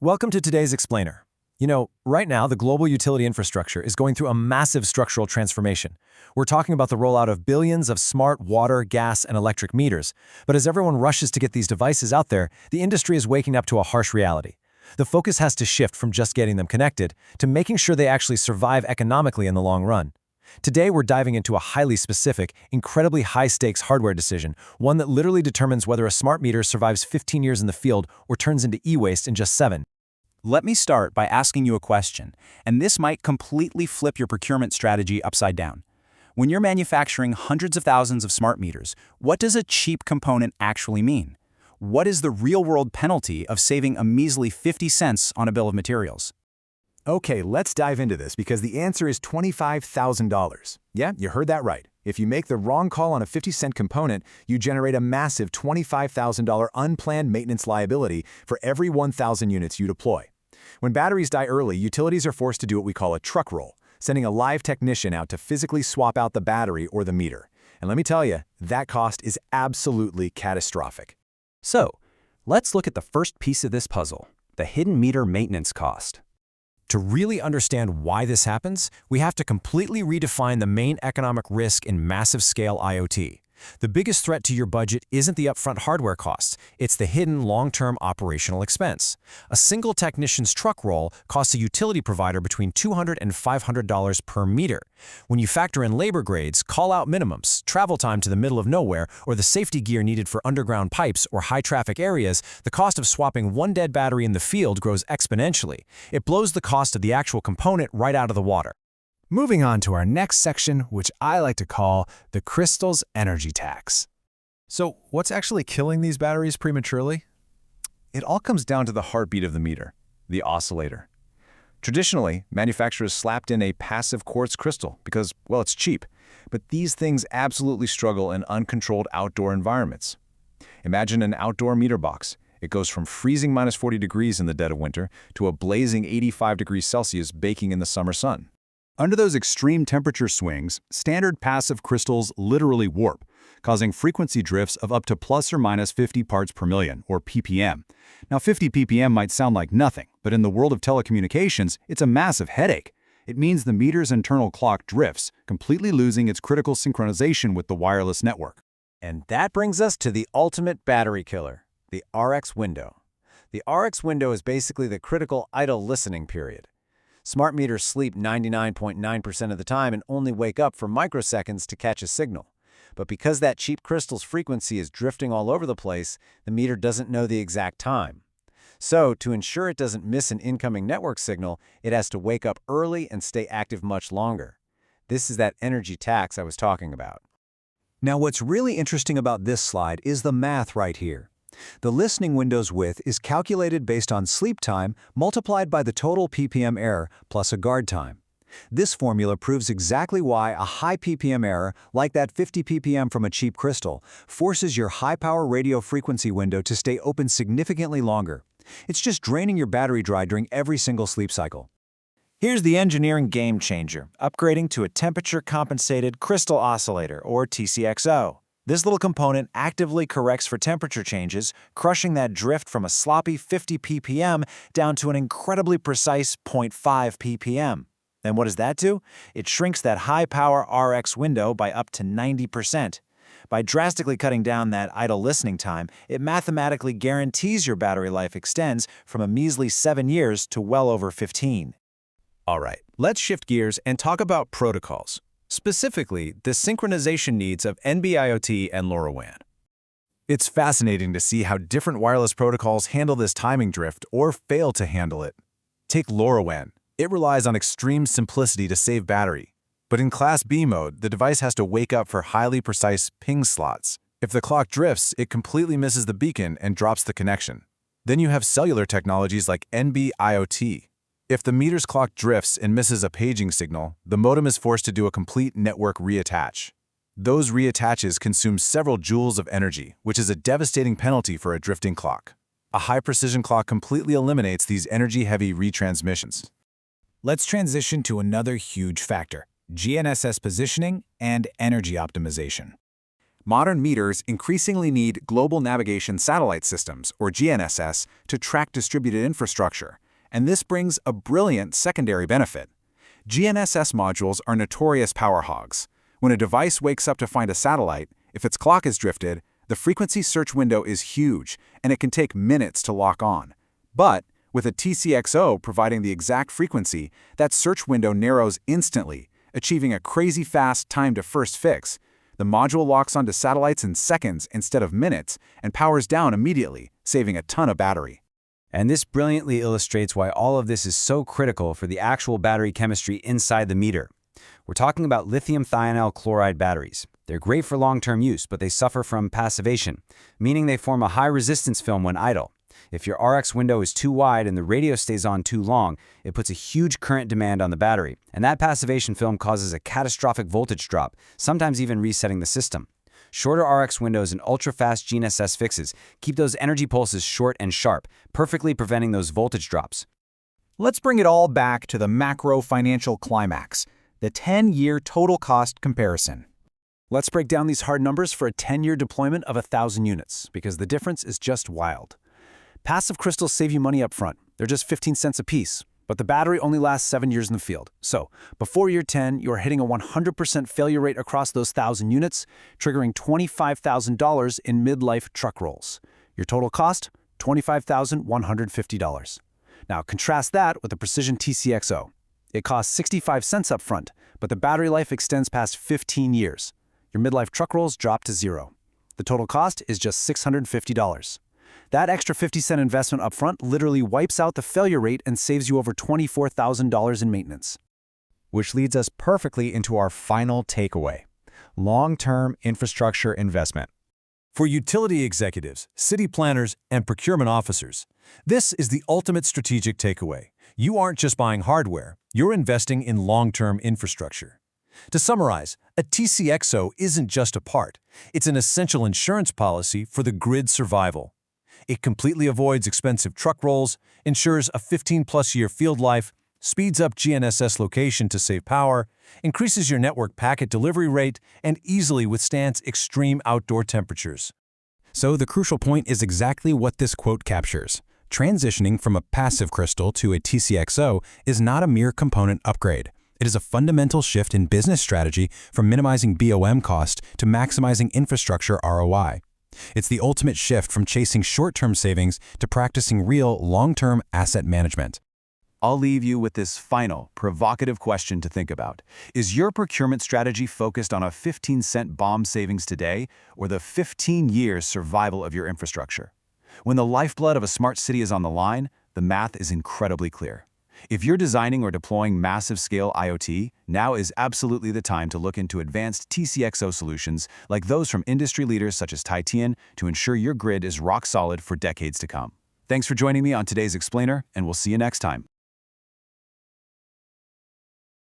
Welcome to today's Explainer. Right now, the global utility infrastructure is going through a massive structural transformation. We're talking about the rollout of billions of smart water, gas, and electric meters. But as everyone rushes to get these devices out there, the industry is waking up to a harsh reality. The focus has to shift from just getting them connected to making sure they actually survive economically in the long run. Today, we're diving into a highly specific, incredibly high-stakes hardware decision, one that literally determines whether a smart meter survives 15 years in the field or turns into e-waste in just 7. Let me start by asking you a question, and this might completely flip your procurement strategy upside down. When you're manufacturing hundreds of thousands of smart meters, what does a cheap component actually mean? What is the real-world penalty of saving a measly 50 cents on a bill of materials? Okay, let's dive into this because the answer is $25,000. Yeah, you heard that right. If you make the wrong call on a 50-cent component, you generate a massive $25,000 unplanned maintenance liability for every 1,000 units you deploy. When batteries die early, utilities are forced to do what we call a truck roll, sending a live technician out to physically swap out the battery or the meter. And let me tell you, that cost is absolutely catastrophic. So, let's look at the first piece of this puzzle, the hidden meter maintenance cost. To really understand why this happens, we have to completely redefine the main economic risk in massive-scale IoT. The biggest threat to your budget isn't the upfront hardware costs, it's the hidden long-term operational expense. A single technician's truck roll costs a utility provider between $200 and $500 per meter. When you factor in labor grades, call-out minimums, travel time to the middle of nowhere, or the safety gear needed for underground pipes or high-traffic areas, the cost of swapping one dead battery in the field grows exponentially. It blows the cost of the actual component right out of the water. Moving on to our next section, which I like to call the crystal's energy tax. So, what's actually killing these batteries prematurely? It all comes down to the heartbeat of the meter, the oscillator. Traditionally, manufacturers slapped in a passive quartz crystal because, well, it's cheap. But these things absolutely struggle in uncontrolled outdoor environments. Imagine an outdoor meter box. It goes from freezing minus 40 degrees in the dead of winter to a blazing 85 degrees Celsius baking in the summer sun. Under those extreme temperature swings, standard passive crystals literally warp, causing frequency drifts of up to plus or minus 50 parts per million, or ppm. Now, 50 ppm might sound like nothing, but in the world of telecommunications, it's a massive headache. It means the meter's internal clock drifts, completely losing its critical synchronization with the wireless network. And that brings us to the ultimate battery killer, the RX window. The RX window is basically the critical idle listening period. Smart meters sleep 99.9% of the time and only wake up for microseconds to catch a signal. But because that cheap crystal's frequency is drifting all over the place, the meter doesn't know the exact time. So, to ensure it doesn't miss an incoming network signal, it has to wake up early and stay active much longer. This is that energy tax I was talking about. Now, what's really interesting about this slide is the math right here. The listening window's width is calculated based on sleep time multiplied by the total ppm error plus a guard time. This formula proves exactly why a high ppm error, like that 50 ppm from a cheap crystal, forces your high-power radio frequency window to stay open significantly longer. It's just draining your battery dry during every single sleep cycle. Here's the engineering game changer, upgrading to a temperature-compensated crystal oscillator, or TCXO. This little component actively corrects for temperature changes, crushing that drift from a sloppy 50 ppm down to an incredibly precise 0.5 ppm. And what does that do? It shrinks that high-power RX window by up to 90%. By drastically cutting down that idle listening time, it mathematically guarantees your battery life extends from a measly 7 years to well over 15. All right, let's shift gears and talk about protocols. Specifically, the synchronization needs of NB-IoT and LoRaWAN. It's fascinating to see how different wireless protocols handle this timing drift or fail to handle it. Take LoRaWAN. It relies on extreme simplicity to save battery. But in Class B mode, the device has to wake up for highly precise ping slots. If the clock drifts, it completely misses the beacon and drops the connection. Then you have cellular technologies like NB-IoT. If the meter's clock drifts and misses a paging signal, the modem is forced to do a complete network reattach. Those reattaches consume several joules of energy, which is a devastating penalty for a drifting clock. A high-precision clock completely eliminates these energy-heavy retransmissions. Let's transition to another huge factor, GNSS positioning and energy optimization. Modern meters increasingly need Global Navigation Satellite Systems, or GNSS, to track distributed infrastructure, and this brings a brilliant secondary benefit. GNSS modules are notorious power hogs. When a device wakes up to find a satellite, if its clock is drifted, the frequency search window is huge, and it can take minutes to lock on. But with a TCXO providing the exact frequency, that search window narrows instantly, achieving a crazy fast time to first fix. The module locks onto satellites in seconds instead of minutes and powers down immediately, saving a ton of battery. And this brilliantly illustrates why all of this is so critical for the actual battery chemistry inside the meter. We're talking about lithium thionyl chloride batteries. They're great for long-term use, but they suffer from passivation, meaning they form a high-resistance film when idle. If your RX window is too wide and the radio stays on too long, it puts a huge current demand on the battery, and that passivation film causes a catastrophic voltage drop, sometimes even resetting the system. Shorter RX windows and ultra-fast GNSS fixes keep those energy pulses short and sharp, perfectly preventing those voltage drops. Let's bring it all back to the macro financial climax, the 10-year total cost comparison. Let's break down these hard numbers for a 10-year deployment of 1,000 units, because the difference is just wild. Passive crystals save you money up front. They're just 15 cents a piece, but the battery only lasts 7 years in the field. So, before year 10, you're hitting a 100% failure rate across those 1,000 units, triggering $25,000 in mid-life truck rolls. Your total cost? $25,150. Now, contrast that with the Precision TCXO. It costs 65 cents up front, but the battery life extends past 15 years. Your mid-life truck rolls drop to zero. The total cost is just $650. That extra 50-cent investment up front literally wipes out the failure rate and saves you over $24,000 in maintenance. Which leads us perfectly into our final takeaway: long-term infrastructure investment. For utility executives, city planners, and procurement officers, this is the ultimate strategic takeaway. You aren't just buying hardware, you're investing in long-term infrastructure. To summarize, a TCXO isn't just a part, it's an essential insurance policy for the grid's survival. It completely avoids expensive truck rolls, ensures a 15-plus-year field life, speeds up GNSS location to save power, increases your network packet delivery rate, and easily withstands extreme outdoor temperatures. So the crucial point is exactly what this quote captures. Transitioning from a passive crystal to a TCXO is not a mere component upgrade. It is a fundamental shift in business strategy from minimizing BOM cost to maximizing infrastructure ROI. It's the ultimate shift from chasing short-term savings to practicing real, long-term asset management. I'll leave you with this final, provocative question to think about. Is your procurement strategy focused on a 15-cent BOM savings today or the 15-year survival of your infrastructure? When the lifeblood of a smart city is on the line, the math is incredibly clear. If you're designing or deploying massive-scale IoT, now is absolutely the time to look into advanced TCXO solutions like those from industry leaders such as Titan to ensure your grid is rock solid for decades to come. Thanks for joining me on today's Explainer, and we'll see you next time.